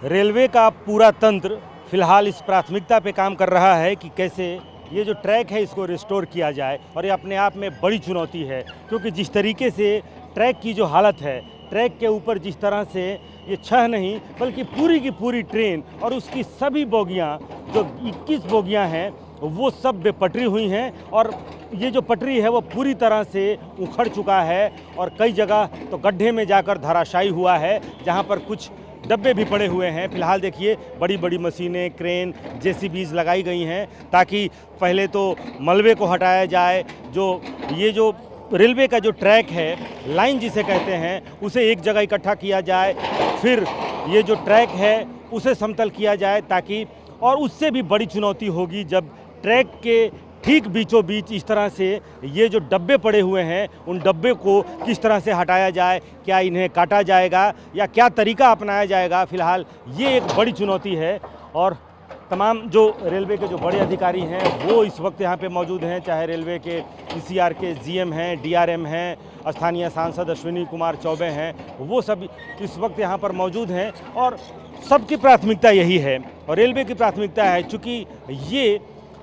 Railway का पूरा तंत्र फिलहाल इस प्राथमिकता पे काम कर रहा है कि कैसे ये जो ट्रैक है इसको रिस्टोर किया जाए। और ये अपने आप में बड़ी चुनौती है, क्योंकि जिस तरीके से ट्रैक की जो हालत है, ट्रैक के ऊपर जिस तरह से ये 6 नहीं बल्कि पूरी की पूरी ट्रेन और उसकी सभी बोगियां, जो 21 बोगियां हैं, वो सब बेपटरी हुई हैं। और ये जो पटरी है वो पूरी तरह से उखड़ चुका है और कई जगह तो गड्ढे में जाकर धराशायी हुआ है, जहाँ पर कुछ डब्बे भी पड़े हुए हैं। फिलहाल देखिए बड़ी बड़ी मशीनें, क्रेन, जेसीबीज लगाई गई हैं ताकि पहले तो मलबे को हटाया जाए। ये जो रेलवे का जो ट्रैक है, लाइन जिसे कहते हैं, उसे एक जगह इकट्ठा किया जाए, फिर ये जो ट्रैक है उसे समतल किया जाए ताकि, और उससे भी बड़ी चुनौती होगी जब ट्रैक के ठीक बीचों बीच इस तरह से ये जो डब्बे पड़े हुए हैं, उन डब्बे को किस तरह से हटाया जाए, क्या इन्हें काटा जाएगा या क्या तरीका अपनाया जाएगा। फ़िलहाल ये एक बड़ी चुनौती है और तमाम जो रेलवे के जो बड़े अधिकारी हैं वो इस वक्त यहाँ पे मौजूद हैं, चाहे रेलवे के पीसीआर के जीएम हैं, डीआरएम हैं, स्थानीय सांसद अश्विनी कुमार चौबे हैं, वो सब इस वक्त यहाँ पर मौजूद हैं। और सबकी प्राथमिकता यही है, और रेलवे की प्राथमिकता है, चूँकि ये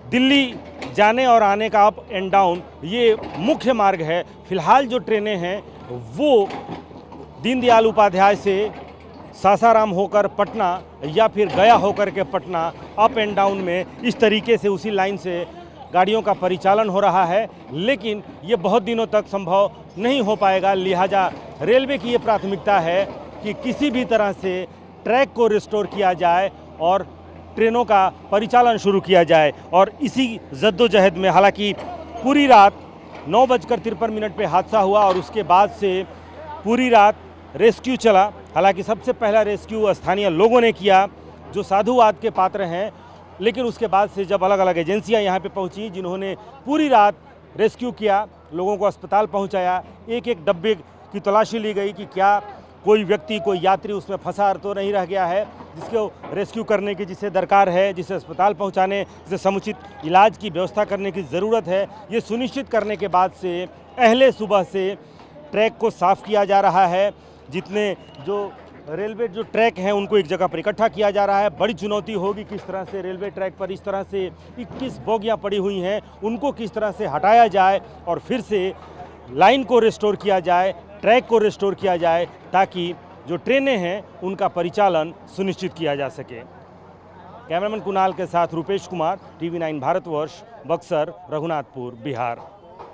दिल्ली जाने और आने का अप एंड डाउन ये मुख्य मार्ग है। फिलहाल जो ट्रेनें हैं वो दीनदयाल उपाध्याय से सासाराम होकर पटना या फिर गया होकर के पटना अप एंड डाउन में इस तरीके से उसी लाइन से गाड़ियों का परिचालन हो रहा है, लेकिन ये बहुत दिनों तक संभव नहीं हो पाएगा। लिहाजा रेलवे की ये प्राथमिकता है कि किसी भी तरह से ट्रैक को रिस्टोर किया जाए और ट्रेनों का परिचालन शुरू किया जाए। और इसी जद्दोजहद में हालांकि पूरी रात 9:53 पे हादसा हुआ और उसके बाद से पूरी रात रेस्क्यू चला। हालांकि सबसे पहला रेस्क्यू स्थानीय लोगों ने किया जो साधुवाद के पात्र हैं, लेकिन उसके बाद से जब अलग अलग एजेंसियां यहां पे पहुंची जिन्होंने पूरी रात रेस्क्यू किया, लोगों को अस्पताल पहुंचाया, एक एक डब्बे की तलाशी ली गई कि क्या कोई व्यक्ति, कोई यात्री उसमें फंसा तो नहीं रह गया है, जिसको रेस्क्यू करने की जिसे दरकार है, जिसे अस्पताल पहुंचाने, जिसे समुचित इलाज की व्यवस्था करने की ज़रूरत है। ये सुनिश्चित करने के बाद से अहले सुबह से ट्रैक को साफ़ किया जा रहा है। जितने जो रेलवे जो ट्रैक हैं उनको एक जगह पर इकट्ठा किया जा रहा है। बड़ी चुनौती होगी किस तरह से रेलवे ट्रैक पर इस तरह से 21 बोगियाँ पड़ी हुई हैं, उनको किस तरह से हटाया जाए और फिर से लाइन को रिस्टोर किया जाए, ट्रैक को रिस्टोर किया जाए, ताकि जो ट्रेनें हैं उनका परिचालन सुनिश्चित किया जा सके। कैमरामैन कुणाल के साथ रुपेश कुमार, TV9 भारतवर्ष, बक्सर, रघुनाथपुर, बिहार।